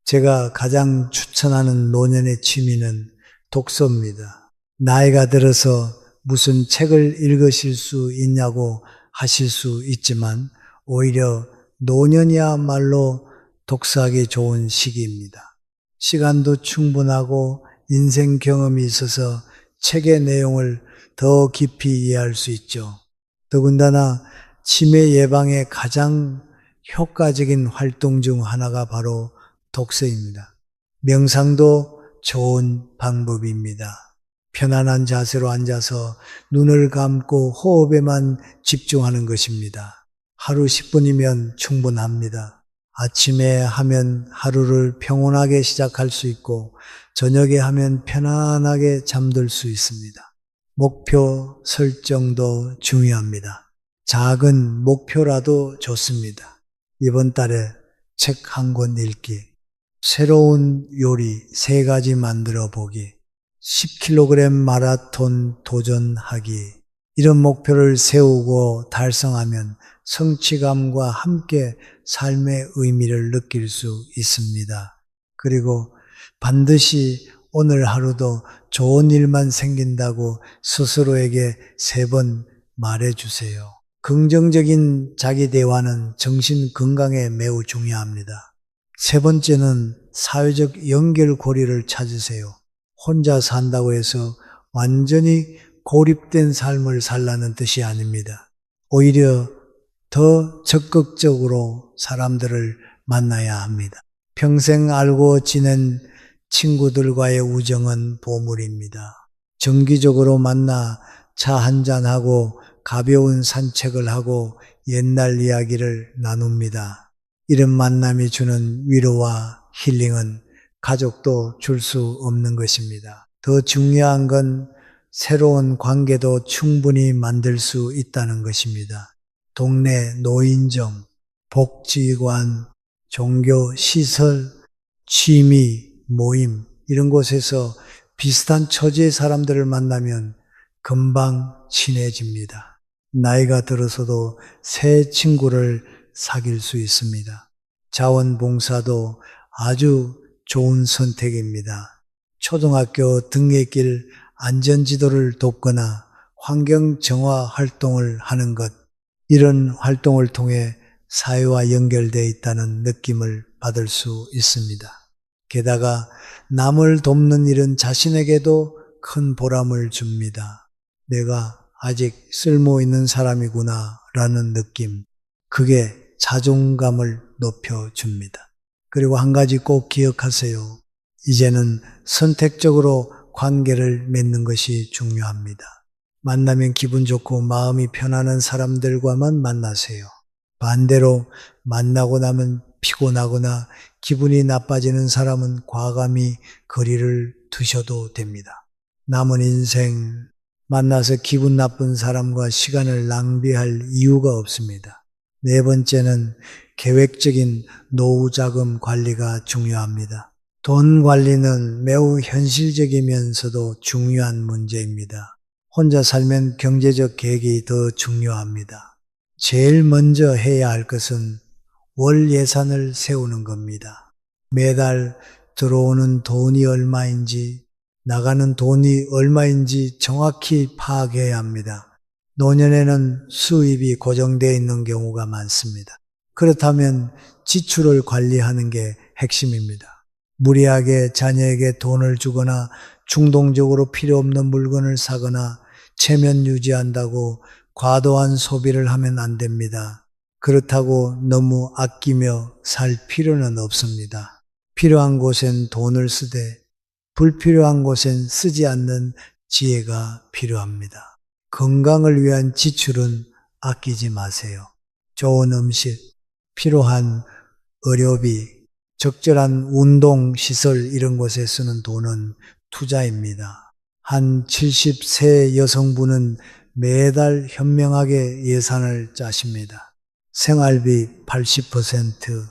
제가 가장 추천하는 노년의 취미는 독서입니다. 나이가 들어서 무슨 책을 읽으실 수 있냐고 하실 수 있지만 오히려 노년이야말로 독서하기 좋은 시기입니다. 시간도 충분하고 인생 경험이 있어서 책의 내용을 더 깊이 이해할 수 있죠. 더군다나 치매 예방에 가장 효과적인 활동 중 하나가 바로 독서입니다. 명상도 좋은 방법입니다. 편안한 자세로 앉아서 눈을 감고 호흡에만 집중하는 것입니다. 하루 10분이면 충분합니다. 아침에 하면 하루를 평온하게 시작할 수 있고 저녁에 하면 편안하게 잠들 수 있습니다. 목표 설정도 중요합니다. 작은 목표라도 좋습니다. 이번 달에 책 한 권 읽기, 새로운 요리 3가지 만들어 보기, 10kg 마라톤 도전하기, 이런 목표를 세우고 달성하면 성취감과 함께 삶의 의미를 느낄 수 있습니다. 그리고 반드시 오늘 하루도 좋은 일만 생긴다고 스스로에게 3번 말해주세요. 긍정적인 자기 대화는 정신 건강에 매우 중요합니다. 3번째는 사회적 연결고리를 찾으세요. 혼자 산다고 해서 완전히 고립된 삶을 살라는 뜻이 아닙니다. 오히려 더 적극적으로 사람들을 만나야 합니다. 평생 알고 지낸 친구들과의 우정은 보물입니다. 정기적으로 만나 차 한잔하고 가벼운 산책을 하고 옛날 이야기를 나눕니다. 이런 만남이 주는 위로와 힐링은 가족도 줄 수 없는 것입니다. 더 중요한 건 새로운 관계도 충분히 만들 수 있다는 것입니다. 동네 노인정, 복지관, 종교 시설, 취미, 모임 이런 곳에서 비슷한 처지의 사람들을 만나면 금방 친해집니다. 나이가 들어서도 새 친구를 사귈 수 있습니다. 자원봉사도 아주 좋은 선택입니다. 초등학교 등굣길 안전지도를 돕거나 환경정화 활동을 하는 것, 이런 활동을 통해 사회와 연결되어 있다는 느낌을 받을 수 있습니다. 게다가 남을 돕는 일은 자신에게도 큰 보람을 줍니다. 내가 아직 쓸모 있는 사람이구나 라는 느낌. 그게 자존감을 높여줍니다. 그리고 한 가지 꼭 기억하세요. 이제는 선택적으로 관계를 맺는 것이 중요합니다. 만나면 기분 좋고 마음이 편안한 사람들과만 만나세요. 반대로 만나고 나면 피곤하거나 기분이 나빠지는 사람은 과감히 거리를 두셔도 됩니다. 남은 인생 만나서 기분 나쁜 사람과 시간을 낭비할 이유가 없습니다. 네 번째는 계획적인 노후 자금 관리가 중요합니다. 돈 관리는 매우 현실적이면서도 중요한 문제입니다. 혼자 살면 경제적 계획이 더 중요합니다. 제일 먼저 해야 할 것은 월 예산을 세우는 겁니다. 매달 들어오는 돈이 얼마인지, 나가는 돈이 얼마인지 정확히 파악해야 합니다. 노년에는 수입이 고정되어 있는 경우가 많습니다. 그렇다면 지출을 관리하는 게 핵심입니다. 무리하게 자녀에게 돈을 주거나 충동적으로 필요 없는 물건을 사거나 체면 유지한다고 과도한 소비를 하면 안 됩니다. 그렇다고 너무 아끼며 살 필요는 없습니다. 필요한 곳엔 돈을 쓰되 불필요한 곳엔 쓰지 않는 지혜가 필요합니다. 건강을 위한 지출은 아끼지 마세요. 좋은 음식, 필요한 의료비, 적절한 운동, 시설 이런 곳에 쓰는 돈은 투자입니다. 한 70세 여성분은 매달 현명하게 예산을 짜십니다. 생활비 80%,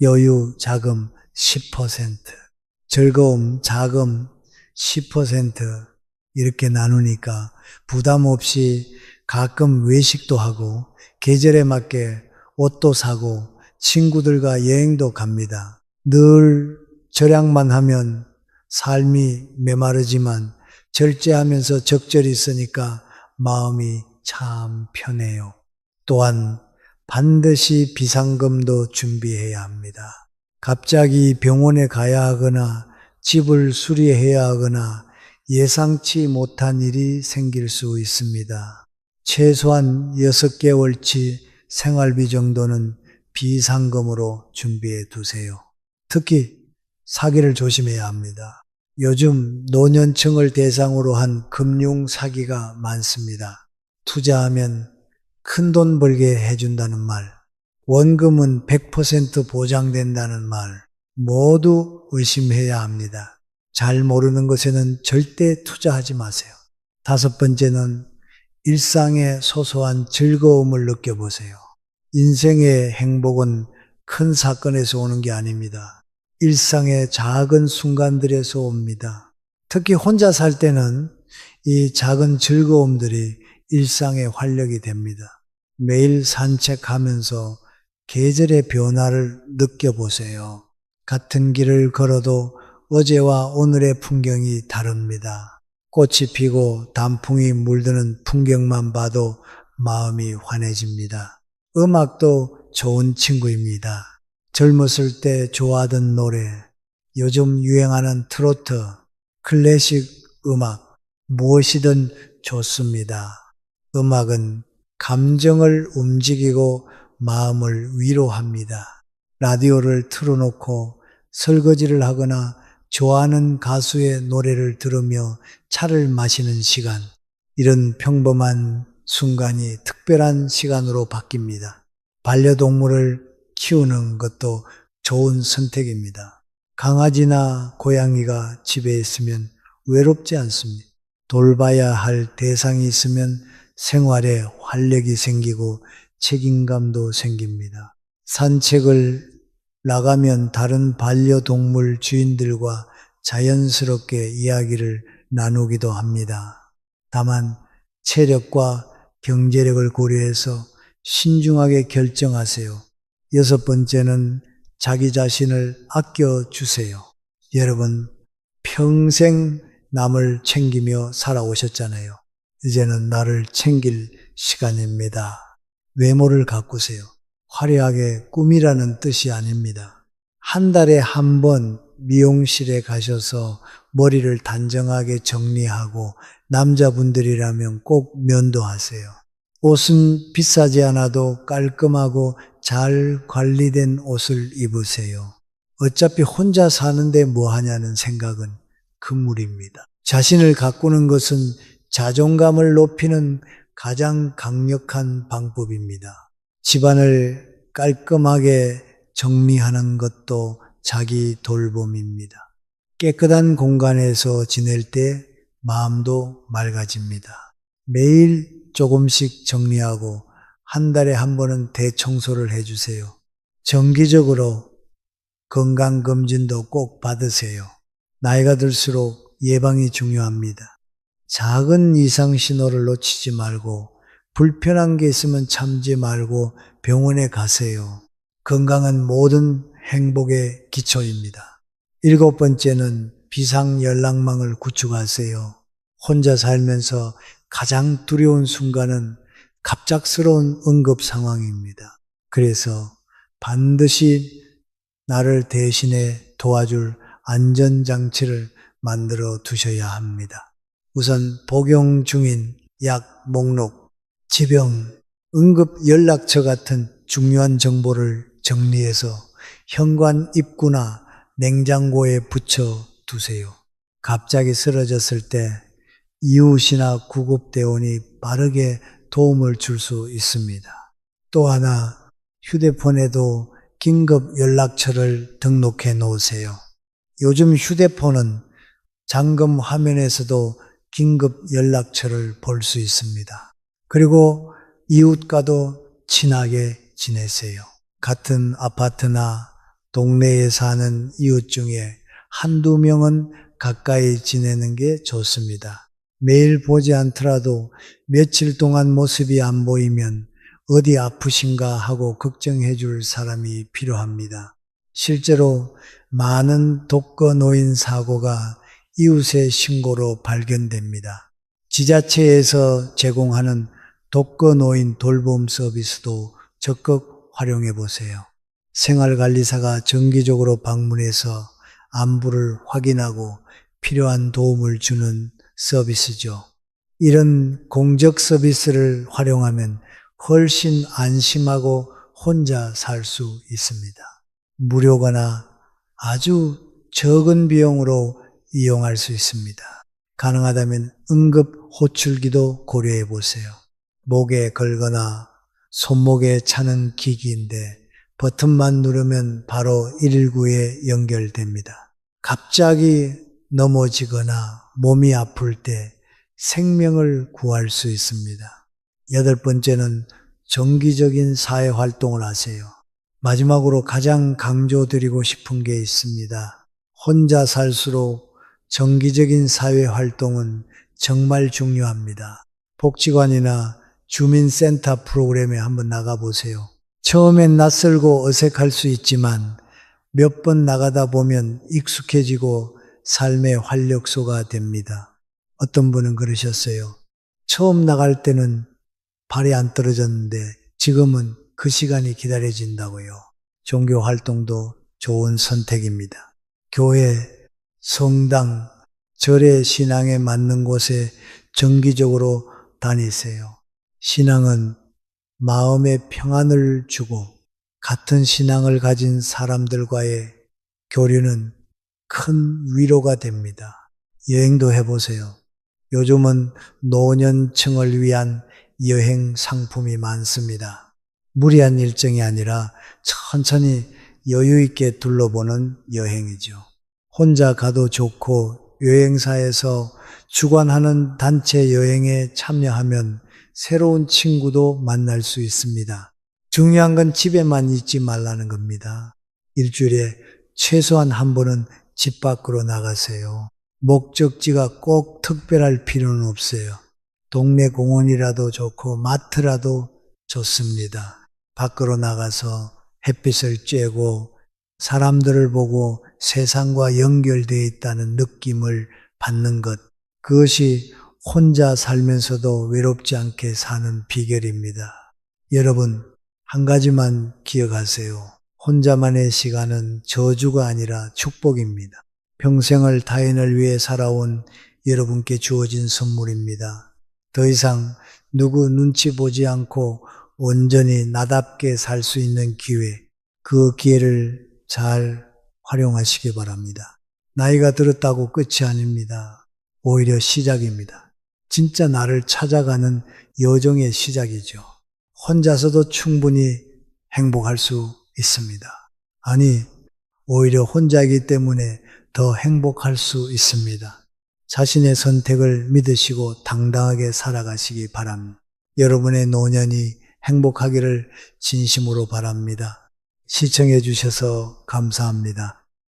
여유 자금 10%, 즐거움 자금 10% 이렇게 나누니까 부담 없이 가끔 외식도 하고 계절에 맞게 옷도 사고 친구들과 여행도 갑니다. 늘 절약만 하면 삶이 메마르지만 절제하면서 적절히 쓰니까 마음이 참 편해요. 또한 반드시 비상금도 준비해야 합니다. 갑자기 병원에 가야 하거나 집을 수리해야 하거나 예상치 못한 일이 생길 수 있습니다. 최소한 6개월치 생활비 정도는 비상금으로 준비해 두세요. 특히 사기를 조심해야 합니다. 요즘 노년층을 대상으로 한 금융 사기가 많습니다. 투자하면 큰돈 벌게 해준다는 말, 원금은 100% 보장된다는 말, 모두 의심해야 합니다. 잘 모르는 것에는 절대 투자하지 마세요. 다섯 번째는 일상의 소소한 즐거움을 느껴보세요. 인생의 행복은 큰 사건에서 오는 게 아닙니다. 일상의 작은 순간들에서 옵니다. 특히 혼자 살 때는 이 작은 즐거움들이 일상의 활력이 됩니다. 매일 산책하면서 계절의 변화를 느껴보세요. 같은 길을 걸어도 어제와 오늘의 풍경이 다릅니다. 꽃이 피고 단풍이 물드는 풍경만 봐도 마음이 환해집니다. 음악도 좋은 친구입니다. 젊었을 때 좋아하던 노래, 요즘 유행하는 트로트, 클래식 음악, 무엇이든 좋습니다. 음악은 감정을 움직이고 마음을 위로합니다. 라디오를 틀어놓고 설거지를 하거나 좋아하는 가수의 노래를 들으며 차를 마시는 시간, 이런 평범한 순간이 특별한 시간으로 바뀝니다. 반려동물을 키우는 것도 좋은 선택입니다. 강아지나 고양이가 집에 있으면 외롭지 않습니다. 돌봐야 할 대상이 있으면 생활에 활력이 생기고 책임감도 생깁니다. 산책을 나가면 다른 반려동물 주인들과 자연스럽게 이야기를 나누기도 합니다. 다만 체력과 경제력을 고려해서 신중하게 결정하세요. 여섯 번째는 자기 자신을 아껴주세요. 여러분, 평생 남을 챙기며 살아오셨잖아요. 이제는 나를 챙길 시간입니다. 외모를 가꾸세요. 화려하게 꾸미라는 뜻이 아닙니다. 한 달에 한 번 미용실에 가셔서 머리를 단정하게 정리하고 남자분들이라면 꼭 면도하세요. 옷은 비싸지 않아도 깔끔하고 잘 관리된 옷을 입으세요. 어차피 혼자 사는데 뭐 하냐는 생각은 금물입니다. 자신을 가꾸는 것은 자존감을 높이는 가장 강력한 방법입니다. 집안을 깔끔하게 정리하는 것도 자기 돌봄입니다. 깨끗한 공간에서 지낼 때 마음도 맑아집니다. 매일 조금씩 정리하고 한 달에 한 번은 대청소를 해주세요. 정기적으로 건강검진도 꼭 받으세요. 나이가 들수록 예방이 중요합니다. 작은 이상 신호를 놓치지 말고 불편한 게 있으면 참지 말고 병원에 가세요. 건강은 모든 행복의 기초입니다. 7번째는 비상연락망을 구축하세요. 혼자 살면서 가장 두려운 순간은 갑작스러운 응급 상황입니다. 그래서 반드시 나를 대신해 도와줄 안전장치를 만들어 두셔야 합니다. 우선 복용 중인 약 목록, 지병, 응급 연락처 같은 중요한 정보를 정리해서 현관 입구나 냉장고에 붙여 두세요. 갑자기 쓰러졌을 때 이웃이나 구급대원이 빠르게 도움을 줄 수 있습니다. 또 하나, 휴대폰에도 긴급 연락처를 등록해 놓으세요. 요즘 휴대폰은 잠금 화면에서도 긴급 연락처를 볼 수 있습니다. 그리고 이웃과도 친하게 지내세요. 같은 아파트나 동네에 사는 이웃 중에 한두 명은 가까이 지내는 게 좋습니다. 매일 보지 않더라도 며칠 동안 모습이 안 보이면 어디 아프신가 하고 걱정해 줄 사람이 필요합니다. 실제로 많은 독거노인 사고가 이웃의 신고로 발견됩니다. 지자체에서 제공하는 독거노인 돌봄 서비스도 적극 활용해 보세요. 생활관리사가 정기적으로 방문해서 안부를 확인하고 필요한 도움을 주는 서비스죠. 이런 공적 서비스를 활용하면 훨씬 안심하고 혼자 살 수 있습니다. 무료거나 아주 적은 비용으로 이용할 수 있습니다. 가능하다면 응급 호출기도 고려해 보세요. 목에 걸거나 손목에 차는 기기인데 버튼만 누르면 바로 119에 연결됩니다. 갑자기 넘어지거나 몸이 아플 때 생명을 구할 수 있습니다. 8번째는 정기적인 사회활동을 하세요. 마지막으로 가장 강조드리고 싶은 게 있습니다. 혼자 살수록 정기적인 사회활동은 정말 중요합니다. 복지관이나 주민센터 프로그램에 한번 나가보세요. 처음엔 낯설고 어색할 수 있지만 몇 번 나가다 보면 익숙해지고 삶의 활력소가 됩니다. 어떤 분은 그러셨어요. 처음 나갈 때는 발이 안 떨어졌는데 지금은 그 시간이 기다려진다고요. 종교 활동도 좋은 선택입니다. 교회, 성당, 절의 신앙에 맞는 곳에 정기적으로 다니세요. 신앙은 마음의 평안을 주고 같은 신앙을 가진 사람들과의 교류는 큰 위로가 됩니다. 여행도 해보세요. 요즘은 노년층을 위한 여행 상품이 많습니다. 무리한 일정이 아니라 천천히 여유 있게 둘러보는 여행이죠. 혼자 가도 좋고 여행사에서 주관하는 단체 여행에 참여하면 새로운 친구도 만날 수 있습니다. 중요한 건 집에만 있지 말라는 겁니다. 일주일에 최소한 한 번은 집 밖으로 나가세요. 목적지가 꼭 특별할 필요는 없어요. 동네 공원이라도 좋고 마트라도 좋습니다. 밖으로 나가서 햇빛을 쬐고 사람들을 보고 세상과 연결되어 있다는 느낌을 받는 것, 그것이 혼자 살면서도 외롭지 않게 사는 비결입니다. 여러분, 한 가지만 기억하세요. 혼자만의 시간은 저주가 아니라 축복입니다. 평생을 타인을 위해 살아온 여러분께 주어진 선물입니다. 더 이상 누구 눈치 보지 않고 온전히 나답게 살 수 있는 기회, 그 기회를 잘 활용하시기 바랍니다. 나이가 들었다고 끝이 아닙니다. 오히려 시작입니다. 진짜 나를 찾아가는 여정의 시작이죠. 혼자서도 충분히 행복할 수 있습니다. 아니, 오히려 혼자이기 때문에 더 행복할 수 있습니다. 자신의 선택을 믿으시고 당당하게 살아가시기 바랍니다. 여러분의 노년이 행복하기를 진심으로 바랍니다. 시청해 주셔서 감사합니다.